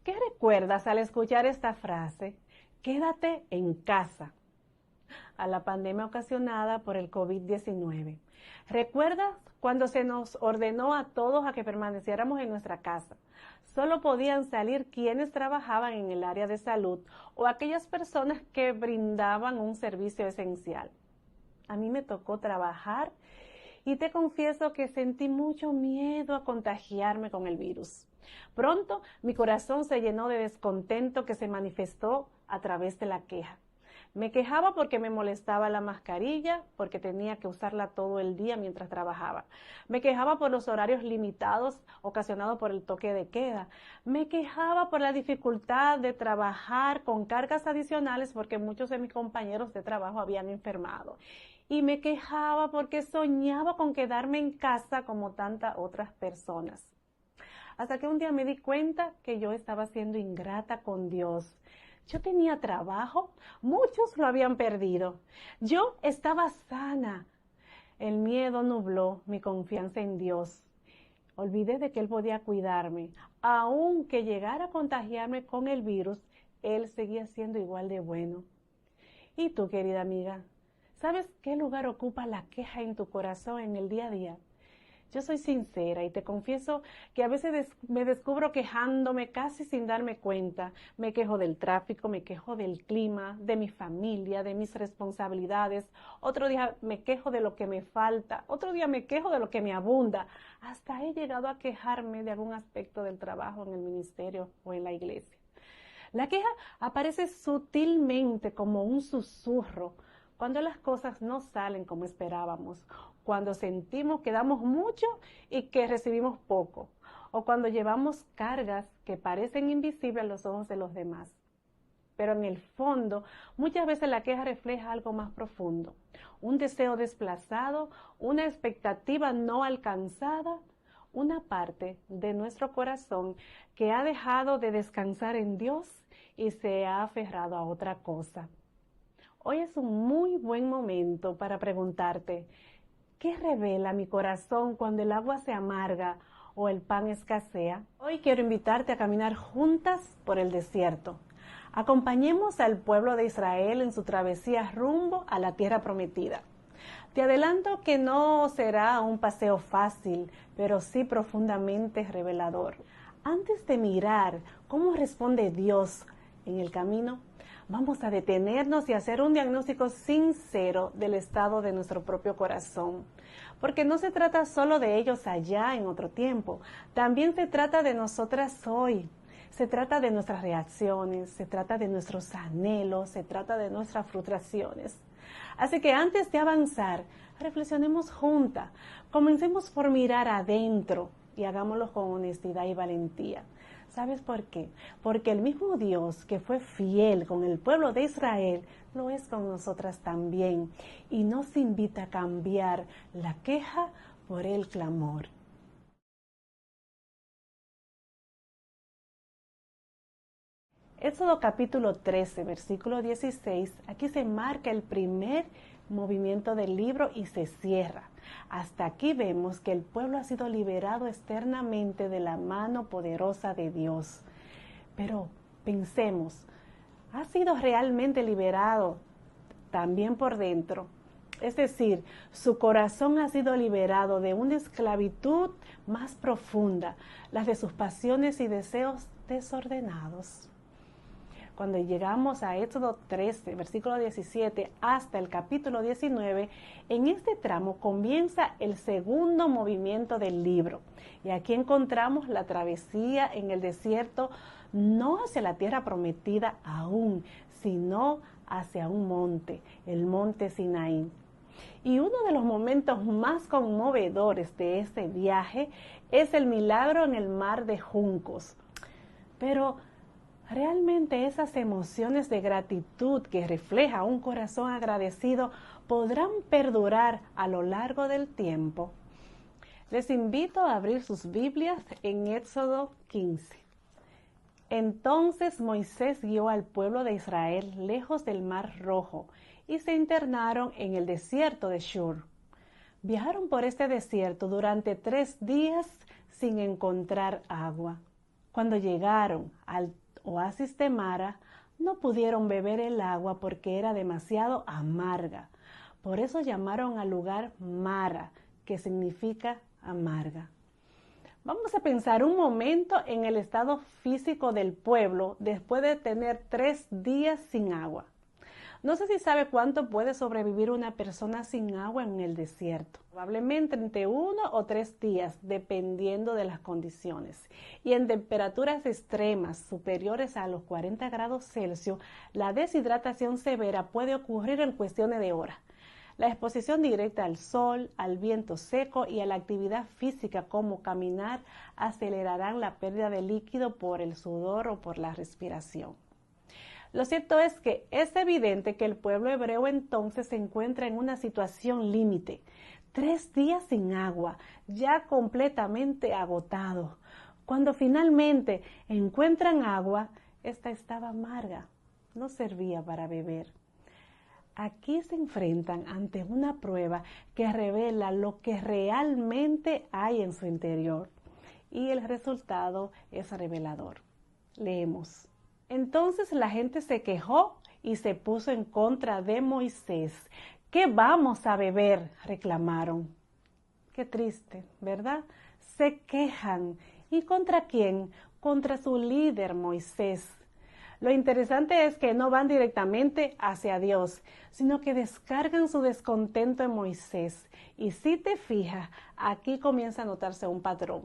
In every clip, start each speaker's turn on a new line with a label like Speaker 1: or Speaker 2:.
Speaker 1: ¿Qué recuerdas al escuchar esta frase? Quédate en casa, a la pandemia ocasionada por el COVID-19. ¿Recuerdas cuando se nos ordenó a todos a que permaneciéramos en nuestra casa? Solo podían salir quienes trabajaban en el área de salud o aquellas personas que brindaban un servicio esencial. A mí me tocó trabajar y te confieso que sentí mucho miedo a contagiarme con el virus. Pronto mi corazón se llenó de descontento que se manifestó a través de la queja. Me quejaba porque me molestaba la mascarilla, porque tenía que usarla todo el día mientras trabajaba. Me quejaba por los horarios limitados ocasionados por el toque de queda. Me quejaba por la dificultad de trabajar con cargas adicionales porque muchos de mis compañeros de trabajo habían enfermado. Y me quejaba porque soñaba con quedarme en casa como tantas otras personas. Hasta que un día me di cuenta que yo estaba siendo ingrata con Dios. Yo tenía trabajo, muchos lo habían perdido. Yo estaba sana. El miedo nubló mi confianza en Dios. Olvidé de que Él podía cuidarme. Aunque llegara a contagiarme con el virus, Él seguía siendo igual de bueno. ¿Y tú, querida amiga? ¿Sabes qué lugar ocupa la queja en tu corazón en el día a día? Yo soy sincera y te confieso que a veces me descubro quejándome casi sin darme cuenta. Me quejo del tráfico, me quejo del clima, de mi familia, de mis responsabilidades. Otro día me quejo de lo que me falta. Otro día me quejo de lo que me abunda. Hasta he llegado a quejarme de algún aspecto del trabajo en el ministerio o en la iglesia. La queja aparece sutilmente como un susurro cuando las cosas no salen como esperábamos, cuando sentimos que damos mucho y que recibimos poco, o cuando llevamos cargas que parecen invisibles a los ojos de los demás. Pero en el fondo, muchas veces la queja refleja algo más profundo, un deseo desplazado, una expectativa no alcanzada, una parte de nuestro corazón que ha dejado de descansar en Dios y se ha aferrado a otra cosa. Hoy es un muy buen momento para preguntarte, ¿qué revela mi corazón cuando el agua se amarga o el pan escasea? Hoy quiero invitarte a caminar juntas por el desierto. Acompañemos al pueblo de Israel en su travesía rumbo a la tierra prometida. Te adelanto que no será un paseo fácil, pero sí profundamente revelador. Antes de mirar cómo responde Dios en el camino, vamos a detenernos y hacer un diagnóstico sincero del estado de nuestro propio corazón. Porque no se trata solo de ellos allá en otro tiempo, también se trata de nosotras hoy. Se trata de nuestras reacciones, se trata de nuestros anhelos, se trata de nuestras frustraciones. Así que antes de avanzar, reflexionemos juntas, comencemos por mirar adentro y hagámoslo con honestidad y valentía. ¿Sabes por qué? Porque el mismo Dios que fue fiel con el pueblo de Israel, lo es con nosotras también y nos invita a cambiar la queja por el clamor. Éxodo capítulo 13, versículo 16, aquí se marca el primer movimiento del libro y se cierra. Hasta aquí vemos que el pueblo ha sido liberado externamente de la mano poderosa de Dios. Pero pensemos, ¿ha sido realmente liberado también por dentro? Es decir, su corazón ha sido liberado de una esclavitud más profunda, la de sus pasiones y deseos desordenados. Cuando llegamos a Éxodo 13, versículo 17, hasta el capítulo 19, en este tramo comienza el segundo movimiento del libro. Y aquí encontramos la travesía en el desierto, no hacia la tierra prometida aún, sino hacia un monte, el monte Sinaí. Y uno de los momentos más conmovedores de este viaje es el milagro en el mar de juncos. Pero ¿realmente esas emociones de gratitud que refleja un corazón agradecido podrán perdurar a lo largo del tiempo? Les invito a abrir sus Biblias en Éxodo 15. Entonces Moisés guió al pueblo de Israel lejos del Mar Rojo y se internaron en el desierto de Shur. Viajaron por este desierto durante 3 días sin encontrar agua. Cuando llegaron al oasis de Mara, no pudieron beber el agua porque era demasiado amarga. Por eso llamaron al lugar Mara, que significa amarga. Vamos a pensar un momento en el estado físico del pueblo después de tener 3 días sin agua. No sé si sabe cuánto puede sobrevivir una persona sin agua en el desierto. Probablemente entre 1 o 3 días, dependiendo de las condiciones. Y en temperaturas extremas superiores a los 40 grados Celsius, la deshidratación severa puede ocurrir en cuestiones de horas. La exposición directa al sol, al viento seco y a la actividad física como caminar acelerarán la pérdida de líquido por el sudor o por la respiración. Lo cierto es que es evidente que el pueblo hebreo entonces se encuentra en una situación límite. 3 días sin agua, ya completamente agotado. Cuando finalmente encuentran agua, esta estaba amarga, no servía para beber. Aquí se enfrentan ante una prueba que revela lo que realmente hay en su interior. Y el resultado es revelador. Leemos. Entonces la gente se quejó y se puso en contra de Moisés. ¿Qué vamos a beber?, reclamaron. Qué triste, ¿verdad? Se quejan. ¿Y contra quién? Contra su líder, Moisés. Lo interesante es que no van directamente hacia Dios, sino que descargan su descontento en Moisés. Y si te fijas, aquí comienza a notarse un patrón.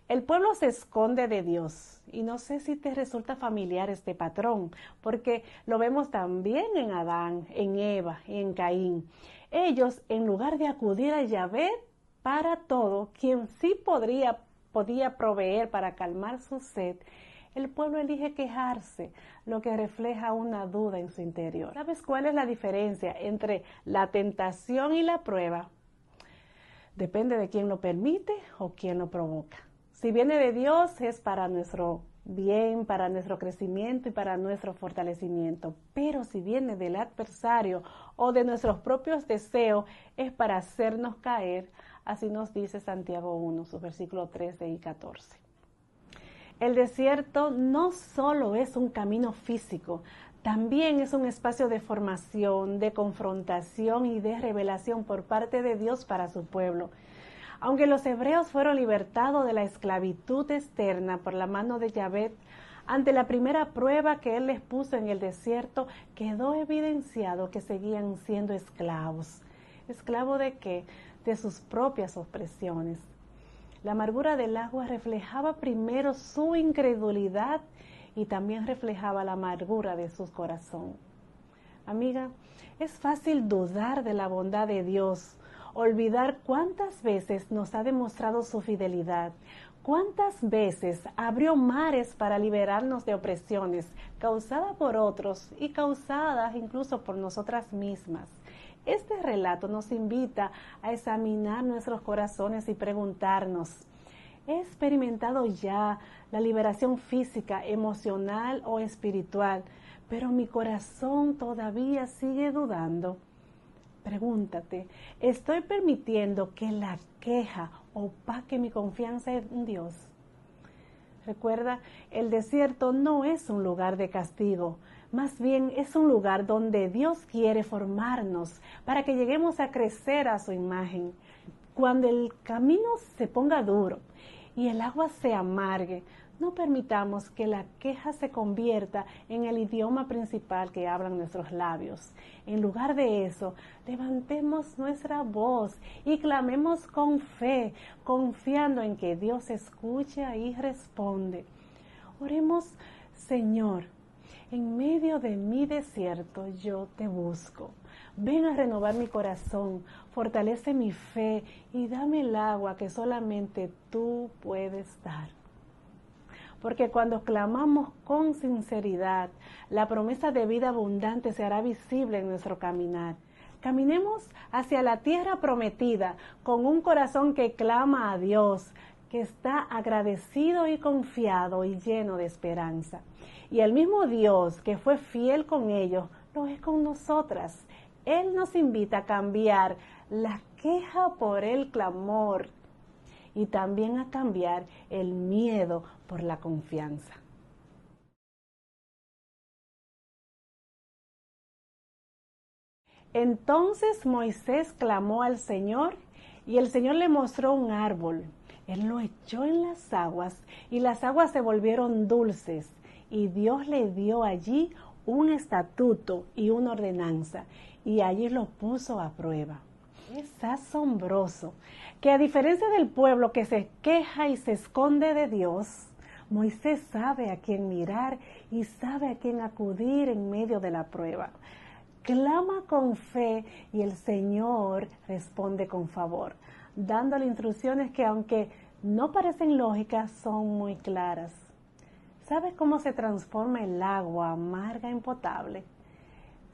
Speaker 1: El pueblo se esconde de Dios, y no sé si te resulta familiar este patrón, porque lo vemos también en Adán, en Eva y en Caín. Ellos, en lugar de acudir a Yahvé para todo, quien sí podía proveer para calmar su sed, el pueblo elige quejarse, lo que refleja una duda en su interior. ¿Sabes cuál es la diferencia entre la tentación y la prueba? Depende de quién lo permite o quién lo provoca. Si viene de Dios es para nuestro bien, para nuestro crecimiento y para nuestro fortalecimiento. Pero si viene del adversario o de nuestros propios deseos, es para hacernos caer. Así nos dice Santiago 1, sus versículos 13 y 14. El desierto no solo es un camino físico, también es un espacio de formación, de confrontación y de revelación por parte de Dios para su pueblo. Aunque los hebreos fueron libertados de la esclavitud externa por la mano de Yahvé, ante la primera prueba que él les puso en el desierto, quedó evidenciado que seguían siendo esclavos. ¿Esclavos de qué? De sus propias opresiones. La amargura del agua reflejaba primero su incredulidad y también reflejaba la amargura de su corazón. Amiga, es fácil dudar de la bondad de Dios, olvidar cuántas veces nos ha demostrado su fidelidad, cuántas veces abrió mares para liberarnos de opresiones causadas por otros y causadas incluso por nosotras mismas. Este relato nos invita a examinar nuestros corazones y preguntarnos, ¿he experimentado ya la liberación física, emocional o espiritual, pero mi corazón todavía sigue dudando? Pregúntate, ¿estoy permitiendo que la queja opaque mi confianza en Dios? Recuerda, el desierto no es un lugar de castigo, más bien es un lugar donde Dios quiere formarnos para que lleguemos a crecer a su imagen. Cuando el camino se ponga duro y el agua se amargue, no permitamos que la queja se convierta en el idioma principal que hablan nuestros labios. En lugar de eso, levantemos nuestra voz y clamemos con fe, confiando en que Dios escucha y responde. Oremos, Señor, en medio de mi desierto yo te busco. Ven a renovar mi corazón, fortalece mi fe y dame el agua que solamente tú puedes dar. Porque cuando clamamos con sinceridad, la promesa de vida abundante se hará visible en nuestro caminar. Caminemos hacia la tierra prometida con un corazón que clama a Dios, que está agradecido y confiado y lleno de esperanza. Y el mismo Dios que fue fiel con ellos, lo es con nosotras. Él nos invita a cambiar la queja por el clamor y también a cambiar el miedo por la confianza. Entonces Moisés clamó al Señor y el Señor le mostró un árbol. Él lo echó en las aguas y las aguas se volvieron dulces y Dios le dio allí un estatuto y una ordenanza y allí lo puso a prueba. Es asombroso que a diferencia del pueblo que se queja y se esconde de Dios, Moisés sabe a quién mirar y sabe a quién acudir en medio de la prueba. Clama con fe y el Señor responde con favor, dándole instrucciones que aunque no parecen lógicas, son muy claras. ¿Sabes cómo se transforma el agua amarga en potable?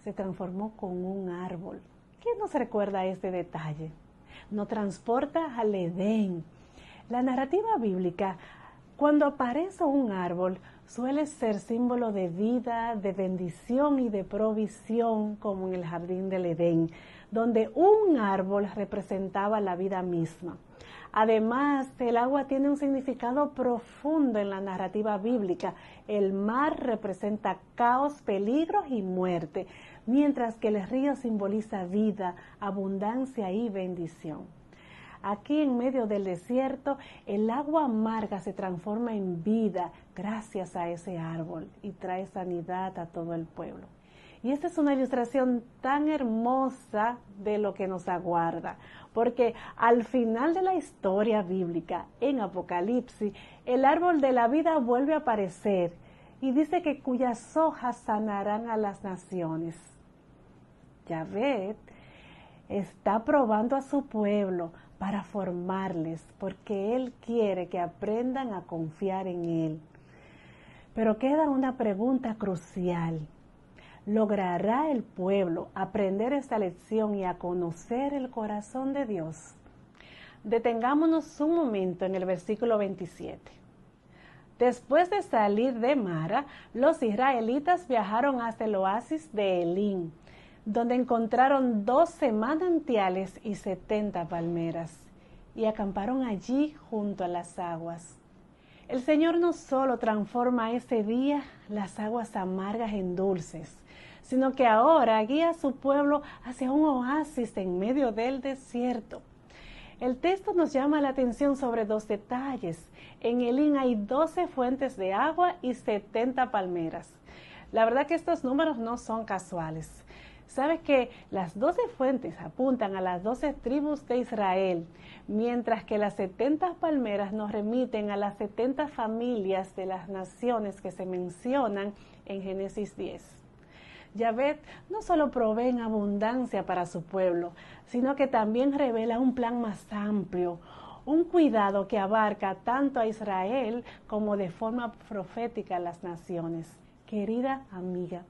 Speaker 1: Se transformó con un árbol. ¿Quién nos recuerda este detalle? Nos transporta al Edén. La narrativa bíblica, cuando aparece un árbol, suele ser símbolo de vida, de bendición y de provisión, como en el jardín del Edén, donde un árbol representaba la vida misma. Además, el agua tiene un significado profundo en la narrativa bíblica. El mar representa caos, peligros y muerte, mientras que el río simboliza vida, abundancia y bendición. Aquí en medio del desierto, el agua amarga se transforma en vida gracias a ese árbol y trae sanidad a todo el pueblo. Y esta es una ilustración tan hermosa de lo que nos aguarda, porque al final de la historia bíblica, en Apocalipsis, el árbol de la vida vuelve a aparecer y dice que cuyas hojas sanarán a las naciones. Yahvé está probando a su pueblo para formarles, porque Él quiere que aprendan a confiar en Él. Pero queda una pregunta crucial. ¿Logrará el pueblo aprender esta lección y a conocer el corazón de Dios? Detengámonos un momento en el versículo 27. Después de salir de Mara, los israelitas viajaron hasta el oasis de Elín, donde encontraron 12 manantiales y 70 palmeras, y acamparon allí junto a las aguas. El Señor no solo transforma ese día las aguas amargas en dulces, sino que ahora guía a su pueblo hacia un oasis en medio del desierto. El texto nos llama la atención sobre 2 detalles. En Elín hay 12 fuentes de agua y 70 palmeras. La verdad que estos números no son casuales. ¿Sabes que las 12 fuentes apuntan a las 12 tribus de Israel, mientras que las 70 palmeras nos remiten a las 70 familias de las naciones que se mencionan en Génesis 10? Yahvé no solo provee en abundancia para su pueblo, sino que también revela un plan más amplio, un cuidado que abarca tanto a Israel como de forma profética a las naciones. Querida amiga,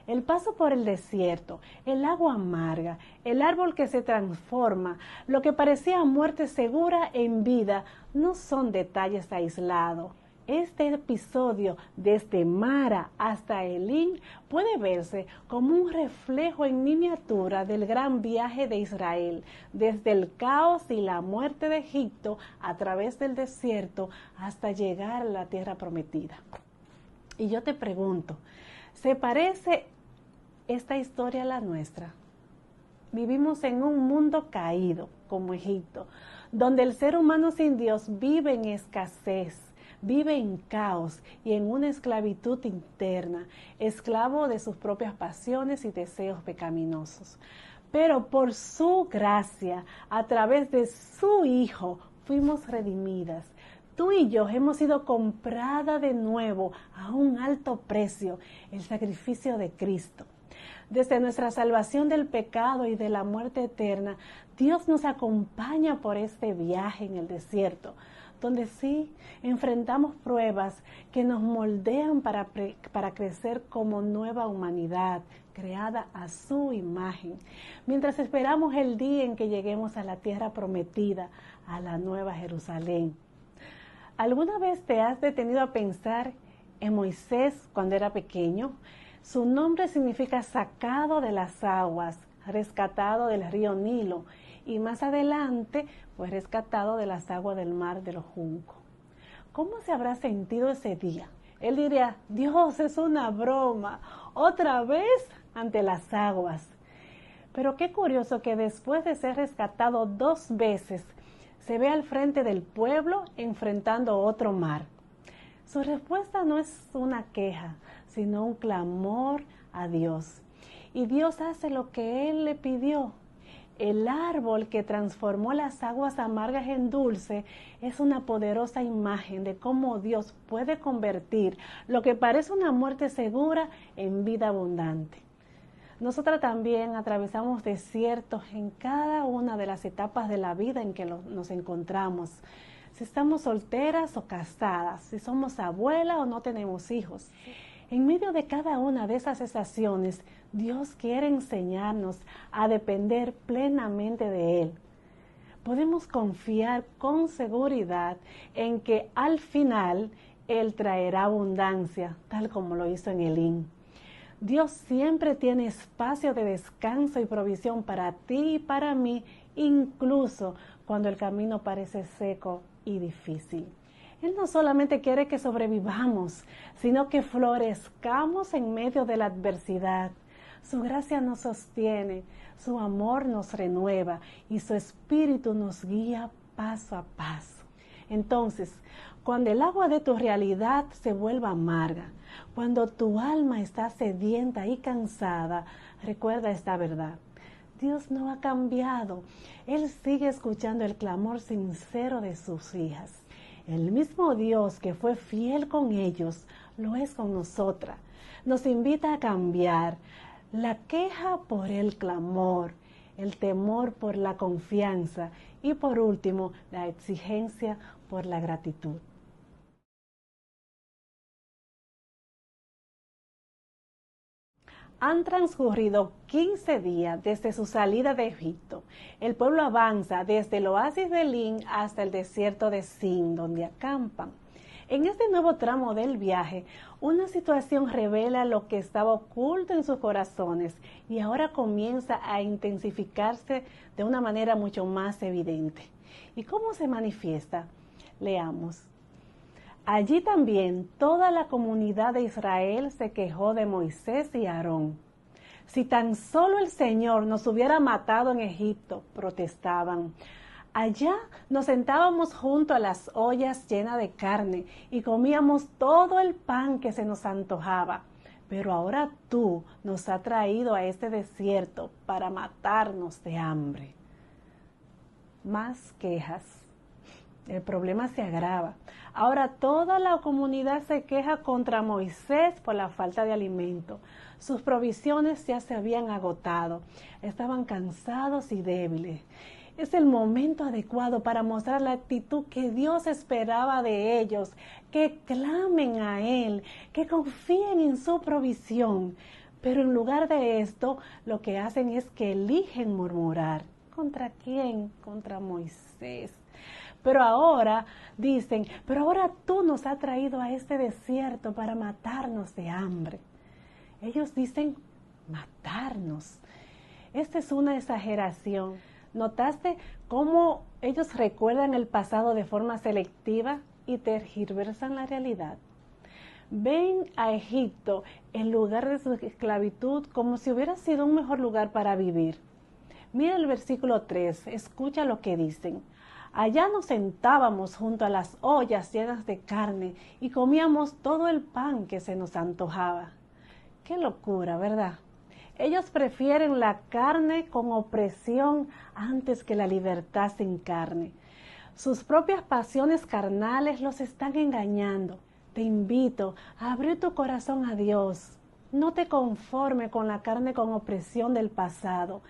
Speaker 1: el paso por el desierto, el agua amarga, el árbol que se transforma, lo que parecía muerte segura en vida, no son detalles aislados. Este episodio, desde Mara hasta Elín, puede verse como un reflejo en miniatura del gran viaje de Israel, desde el caos y la muerte de Egipto a través del desierto hasta llegar a la tierra prometida. Y yo te pregunto, ¿se parece esta historia a la nuestra? Vivimos en un mundo caído, como Egipto, donde el ser humano sin Dios vive en escasez, vive en caos y en una esclavitud interna, esclavo de sus propias pasiones y deseos pecaminosos. Pero por su gracia, a través de su Hijo, fuimos redimidas. Tú y yo hemos sido compradas de nuevo a un alto precio, el sacrificio de Cristo. Desde nuestra salvación del pecado y de la muerte eterna, Dios nos acompaña por este viaje en el desierto, donde sí enfrentamos pruebas que nos moldean para crecer como nueva humanidad, creada a su imagen, mientras esperamos el día en que lleguemos a la tierra prometida, a la nueva Jerusalén. ¿Alguna vez te has detenido a pensar en Moisés cuando era pequeño? Su nombre significa sacado de las aguas, rescatado del río Nilo, y más adelante fue rescatado de las aguas del mar de los juncos. ¿Cómo se habrá sentido ese día? Él diría, Dios, es una broma, otra vez ante las aguas. Pero qué curioso que después de ser rescatado 2 veces, se ve al frente del pueblo enfrentando otro mar. Su respuesta no es una queja, sino un clamor a Dios. Y Dios hace lo que Él le pidió. El árbol que transformó las aguas amargas en dulce es una poderosa imagen de cómo Dios puede convertir lo que parece una muerte segura en vida abundante. Nosotras también atravesamos desiertos en cada una de las etapas de la vida en que nos encontramos. Si estamos solteras o casadas, si somos abuelas o no tenemos hijos. En medio de cada una de esas estaciones, Dios quiere enseñarnos a depender plenamente de Él. Podemos confiar con seguridad en que al final Él traerá abundancia, tal como lo hizo en Elín. Dios siempre tiene espacio de descanso y provisión para ti y para mí, incluso cuando el camino parece seco y difícil. Él no solamente quiere que sobrevivamos, sino que florezcamos en medio de la adversidad. Su gracia nos sostiene, su amor nos renueva y su espíritu nos guía paso a paso. Entonces, cuando el agua de tu realidad se vuelva amarga, cuando tu alma está sedienta y cansada, recuerda esta verdad. Dios no ha cambiado. Él sigue escuchando el clamor sincero de sus hijas. El mismo Dios que fue fiel con ellos, lo es con nosotras. Nos invita a cambiar la queja por el clamor, el temor por la confianza y por último, la exigencia por la gratitud. Han transcurrido 15 días desde su salida de Egipto. El pueblo avanza desde el oasis de Elín hasta el desierto de Sin, donde acampan. En este nuevo tramo del viaje, una situación revela lo que estaba oculto en sus corazones y ahora comienza a intensificarse de una manera mucho más evidente. ¿Y cómo se manifiesta? Leamos. Allí también toda la comunidad de Israel se quejó de Moisés y Aarón. Si tan solo el Señor nos hubiera matado en Egipto, protestaban. Allá nos sentábamos junto a las ollas llenas de carne y comíamos todo el pan que se nos antojaba. Pero ahora tú nos has traído a este desierto para matarnos de hambre. Más quejas. El problema se agrava. Ahora toda la comunidad se queja contra Moisés por la falta de alimento. Sus provisiones ya se habían agotado. Estaban cansados y débiles. Es el momento adecuado para mostrar la actitud que Dios esperaba de ellos, que clamen a Él, que confíen en su provisión. Pero en lugar de esto, lo que hacen es que eligen murmurar. ¿Contra quién? Contra Moisés. Pero ahora dicen, pero ahora tú nos has traído a este desierto para matarnos de hambre. Ellos dicen, matarnos. Esta es una exageración. ¿Notaste cómo ellos recuerdan el pasado de forma selectiva y tergiversan la realidad? Ven a Egipto, el lugar de su esclavitud, como si hubiera sido un mejor lugar para vivir. Mira el versículo 3, escucha lo que dicen. Allá nos sentábamos junto a las ollas llenas de carne y comíamos todo el pan que se nos antojaba. Qué locura, ¿verdad? Ellos prefieren la carne con opresión antes que la libertad sin carne. Sus propias pasiones carnales los están engañando. Te invito a abrir tu corazón a Dios. No te conformes con la carne con opresión del pasado.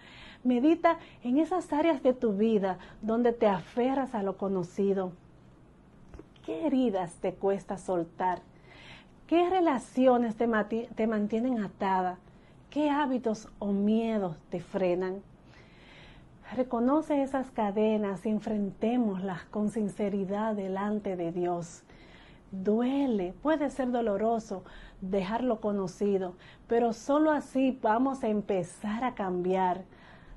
Speaker 1: Medita en esas áreas de tu vida donde te aferras a lo conocido. ¿Qué heridas te cuesta soltar? ¿Qué relaciones te mantienen atada? ¿Qué hábitos o miedos te frenan? Reconoce esas cadenas y enfrentémoslas con sinceridad delante de Dios. Duele, puede ser doloroso dejarlo conocido, pero solo así vamos a empezar a cambiar.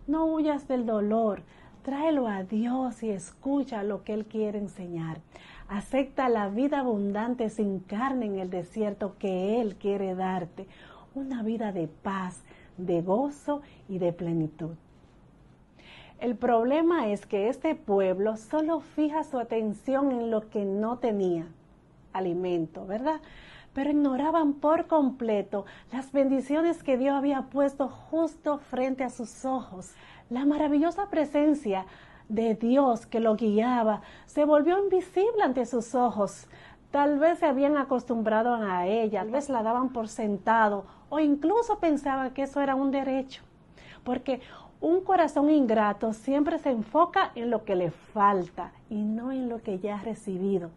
Speaker 1: No huyas del dolor, Tráelo a Dios y escucha lo que Él quiere enseñar. Acepta la vida abundante sin carne en el desierto que Él quiere darte. Una vida de paz, de gozo y de plenitud. El problema es que este pueblo solo fija su atención en lo que no tenía, alimento, ¿verdad? Pero ignoraban por completo las bendiciones que Dios había puesto justo frente a sus ojos. La maravillosa presencia de Dios que lo guiaba se volvió invisible ante sus ojos. Tal vez se habían acostumbrado a ella, tal vez la daban por sentado o incluso pensaban que eso era un derecho. Porque un corazón ingrato siempre se enfoca en lo que le falta y no en lo que ya ha recibido.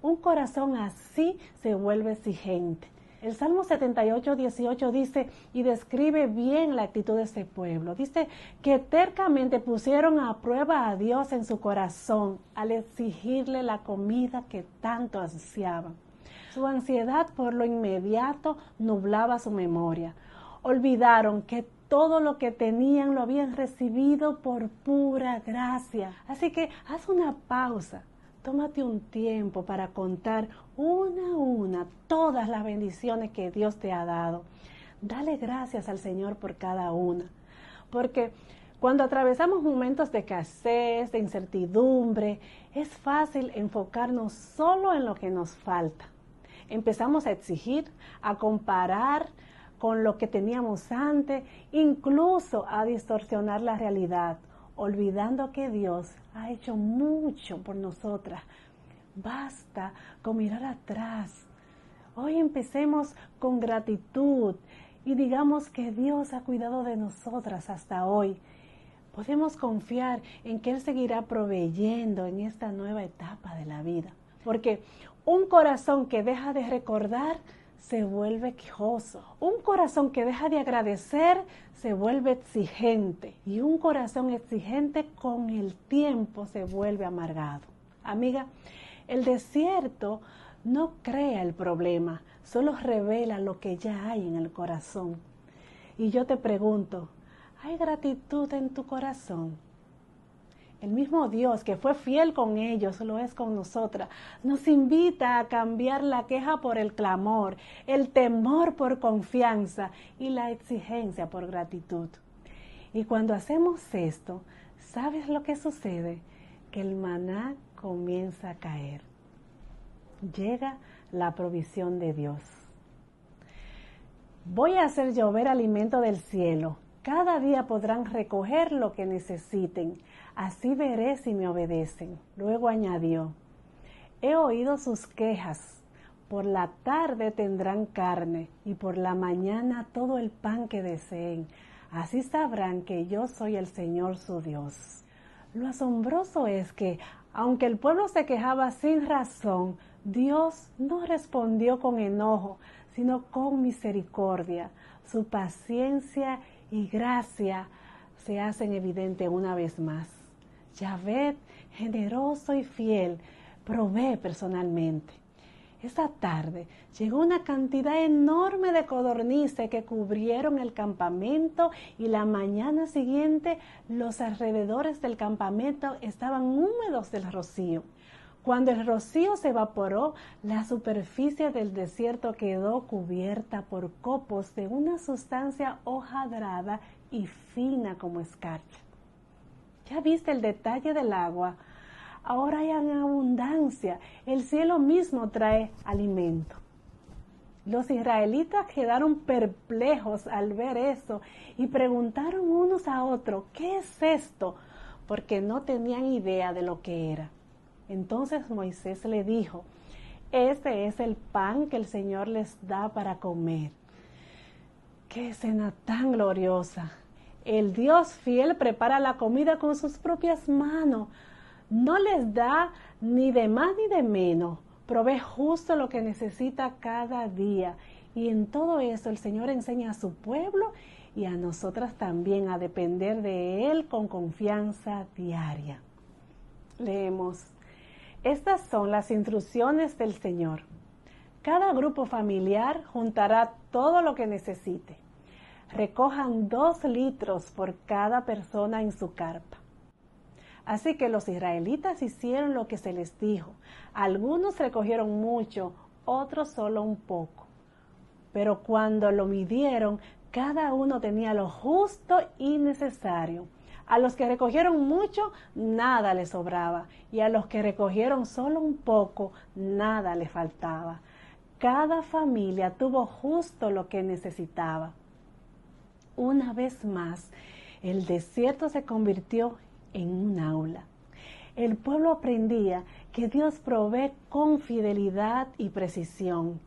Speaker 1: Un corazón así se vuelve exigente. El Salmo 78:18 dice y describe bien la actitud de ese pueblo. Dice que tercamente pusieron a prueba a Dios en su corazón al exigirle la comida que tanto ansiaban. Su ansiedad por lo inmediato nublaba su memoria. Olvidaron que todo lo que tenían lo habían recibido por pura gracia. Así que haz una pausa. Tómate un tiempo para contar una a una todas las bendiciones que Dios te ha dado. Dale gracias al Señor por cada una. Porque cuando atravesamos momentos de escasez, de incertidumbre, es fácil enfocarnos solo en lo que nos falta. Empezamos a exigir, a comparar con lo que teníamos antes, incluso a distorsionar la realidad, olvidando que Dios ha hecho mucho por nosotras. Basta con mirar atrás. Hoy empecemos con gratitud y digamos que Dios ha cuidado de nosotras hasta hoy. Podemos confiar en que Él seguirá proveyendo en esta nueva etapa de la vida. Porque un corazón que deja de recordar se vuelve quejoso. Un corazón que deja de agradecer se vuelve exigente. Y un corazón exigente con el tiempo se vuelve amargado. Amiga, el desierto no crea el problema, solo revela lo que ya hay en el corazón. Y yo te pregunto, ¿hay gratitud en tu corazón? El mismo Dios que fue fiel con ellos lo es con nosotras. Nos invita a cambiar la queja por el clamor, el temor por confianza y la exigencia por gratitud. Y cuando hacemos esto, ¿sabes lo que sucede? Que el maná comienza a caer. Llega la provisión de Dios. Voy a hacer llover alimento del cielo. Cada día podrán recoger lo que necesiten. Así veré si me obedecen. Luego añadió, he oído sus quejas. Por la tarde tendrán carne y por la mañana todo el pan que deseen. Así sabrán que yo soy el Señor su Dios. Lo asombroso es que, aunque el pueblo se quejaba sin razón, Dios no respondió con enojo, sino con misericordia. Su paciencia y gracia se hacen evidente una vez más. Yahvé, generoso y fiel, provee personalmente. Esa tarde llegó una cantidad enorme de codornices que cubrieron el campamento y la mañana siguiente los alrededores del campamento estaban húmedos del rocío. Cuando el rocío se evaporó, la superficie del desierto quedó cubierta por copos de una sustancia hojadrada y fina como escarcha. ¿Ya viste el detalle del agua? Ahora hay en abundancia. El cielo mismo trae alimento. Los israelitas quedaron perplejos al ver eso y preguntaron unos a otros, ¿qué es esto? Porque no tenían idea de lo que era. Entonces Moisés le dijo, este es el pan que el Señor les da para comer. ¡Qué escena tan gloriosa! El Dios fiel prepara la comida con sus propias manos. No les da ni de más ni de menos. Provee justo lo que necesita cada día. Y en todo eso el Señor enseña a su pueblo y a nosotras también a depender de Él con confianza diaria. Leemos. Estas son las instrucciones del Señor. Cada grupo familiar juntará todo lo que necesite. Recojan 2 litros por cada persona en su carpa. Así que los israelitas hicieron lo que se les dijo. Algunos recogieron mucho, otros solo un poco. Pero cuando lo midieron, cada uno tenía lo justo y necesario. A los que recogieron mucho, nada les sobraba, y a los que recogieron solo un poco, nada les faltaba. Cada familia tuvo justo lo que necesitaba. Una vez más, el desierto se convirtió en un aula. El pueblo aprendía que Dios provee con fidelidad y precisión.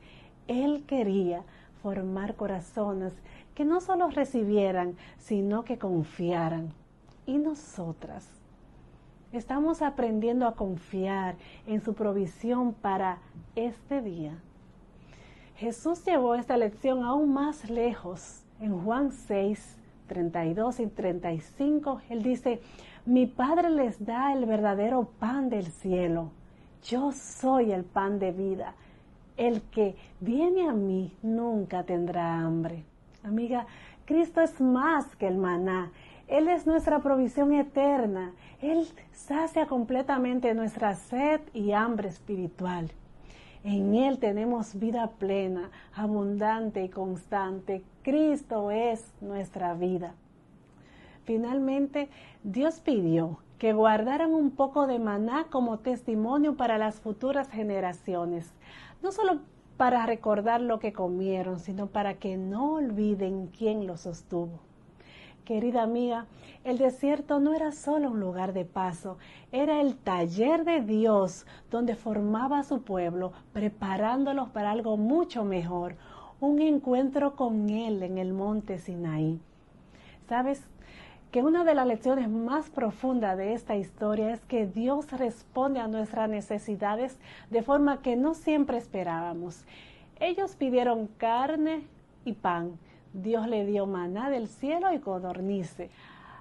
Speaker 1: Él quería formar corazones que no solo recibieran, sino que confiaran. ¿Y nosotras? Estamos aprendiendo a confiar en su provisión para este día. Jesús llevó esta lección aún más lejos. En Juan 6, 32 y 35, Él dice: mi Padre les da el verdadero pan del cielo. Yo soy el pan de vida. El que viene a mí nunca tendrá hambre. Amiga, Cristo es más que el maná. Él es nuestra provisión eterna. Él sacia completamente nuestra sed y hambre espiritual. En Él tenemos vida plena, abundante y constante. Cristo es nuestra vida. Finalmente, Dios pidió que guardaran un poco de maná como testimonio para las futuras generaciones. No solo para recordar lo que comieron, sino para que no olviden quién los sostuvo. Querida amiga, el desierto no era solo un lugar de paso, era el taller de Dios donde formaba a su pueblo, preparándolos para algo mucho mejor, un encuentro con Él en el monte Sinaí. ¿Sabes? Que una de las lecciones más profundas de esta historia es que Dios responde a nuestras necesidades de forma que no siempre esperábamos. Ellos pidieron carne y pan. Dios le dio maná del cielo y codornices.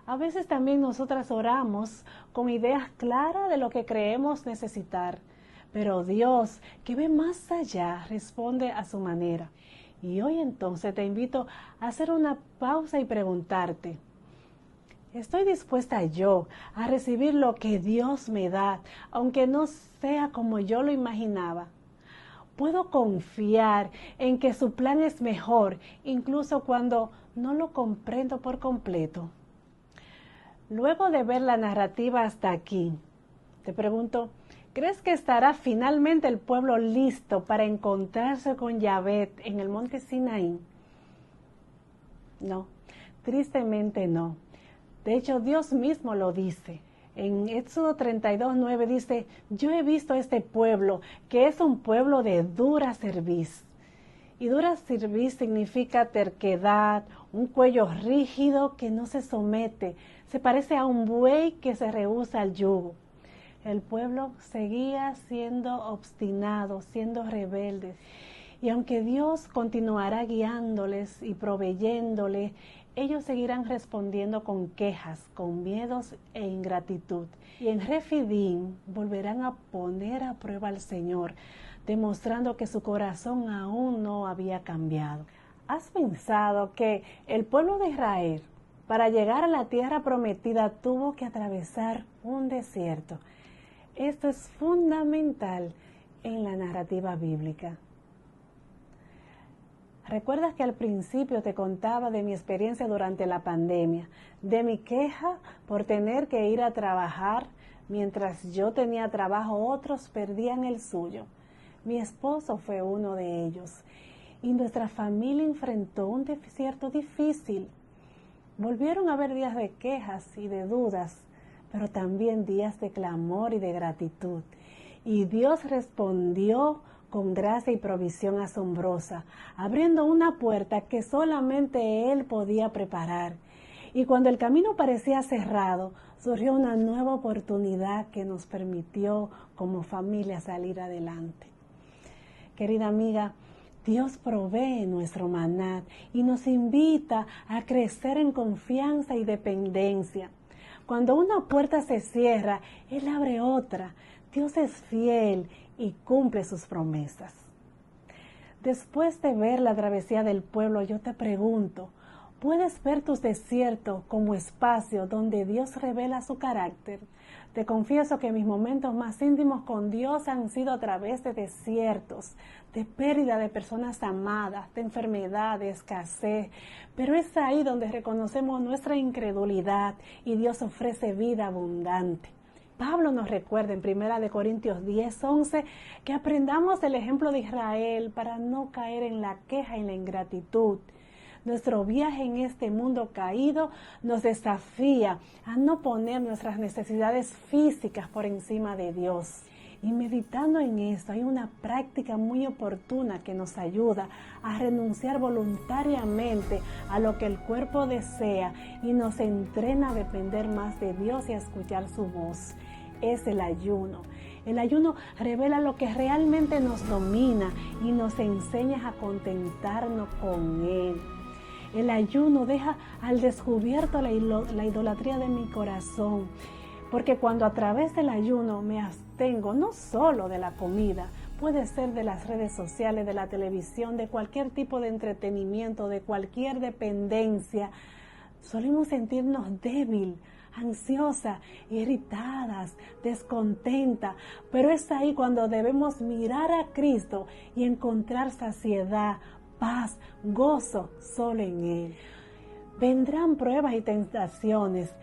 Speaker 1: A veces también nosotras oramos con ideas claras de lo que creemos necesitar, pero Dios, que ve más allá, responde a su manera. Y hoy entonces te invito a hacer una pausa y preguntarte: ¿estoy dispuesta yo a recibir lo que Dios me da, aunque no sea como yo lo imaginaba? ¿Puedo confiar en que su plan es mejor, incluso cuando no lo comprendo por completo? Luego de ver la narrativa hasta aquí, te pregunto, ¿crees que estará finalmente el pueblo listo para encontrarse con Yahvé en el monte Sinaí? No, tristemente no. De hecho, Dios mismo lo dice. En Éxodo 32:9 dice: yo he visto a este pueblo, que es un pueblo de dura cerviz. Y dura cerviz significa terquedad, un cuello rígido que no se somete. Se parece a un buey que se rehúsa al yugo. El pueblo seguía siendo obstinado, siendo rebelde. Y aunque Dios continuará guiándoles y proveyéndoles, ellos seguirán respondiendo con quejas, con miedos e ingratitud. Y en Refidim volverán a poner a prueba al Señor, demostrando que su corazón aún no había cambiado. ¿Has pensado que el pueblo de Israel, para llegar a la tierra prometida, tuvo que atravesar un desierto? Esto es fundamental en la narrativa bíblica. ¿Recuerdas que al principio te contaba de mi experiencia durante la pandemia, de mi queja por tener que ir a trabajar? Mientras yo tenía trabajo, otros perdían el suyo. Mi esposo fue uno de ellos. Y nuestra familia enfrentó un desierto difícil. Volvieron a haber días de quejas y de dudas, pero también días de clamor y de gratitud. Y Dios respondió con gracia y provisión asombrosa, abriendo una puerta que solamente Él podía preparar. Y cuando el camino parecía cerrado, surgió una nueva oportunidad que nos permitió como familia salir adelante. Querida amiga, Dios provee nuestro maná y nos invita a crecer en confianza y dependencia. Cuando una puerta se cierra, Él abre otra. Dios es fiel y cumple sus promesas. Después de ver la travesía del pueblo, yo te pregunto, ¿Puedes ver tus desiertos como espacio donde Dios revela su carácter? Te confieso que mis momentos más íntimos con Dios han sido a través de desiertos, de pérdida de personas amadas, de enfermedad, de escasez. Pero es ahí donde reconocemos nuestra incredulidad y Dios ofrece vida abundante. Pablo nos recuerda en 1 Corintios 10:11 que aprendamos el ejemplo de Israel para no caer en la queja y la ingratitud. Nuestro viaje en este mundo caído nos desafía a no poner nuestras necesidades físicas por encima de Dios. Y meditando en esto, hay una práctica muy oportuna que nos ayuda a renunciar voluntariamente a lo que el cuerpo desea y nos entrena a depender más de Dios y a escuchar su voz. Es el ayuno. El ayuno revela lo que realmente nos domina y nos enseña a contentarnos con Él. El ayuno deja al descubierto la idolatría de mi corazón, porque cuando a través del ayuno me abstengo no solo de la comida, puede ser de las redes sociales, de la televisión, de cualquier tipo de entretenimiento, de cualquier dependencia, solemos sentirnos débil, ansiosas, irritadas, descontentas, pero es ahí cuando debemos mirar a Cristo y encontrar saciedad, paz, gozo solo en Él. Vendrán pruebas y tentaciones,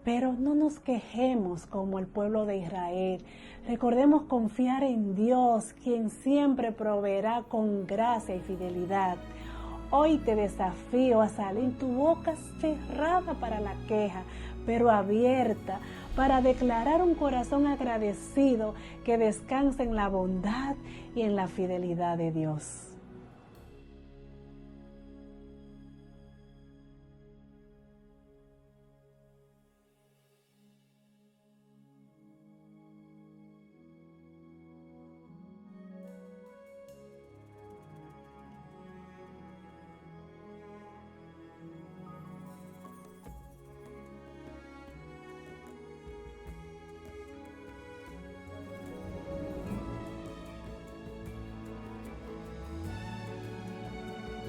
Speaker 1: pero no nos quejemos como el pueblo de Israel. Recordemos confiar en Dios, quien siempre proveerá con gracia y fidelidad. Hoy te desafío a salir tu boca cerrada para la queja, pero abierta para declarar un corazón agradecido que descansa en la bondad y en la fidelidad de Dios.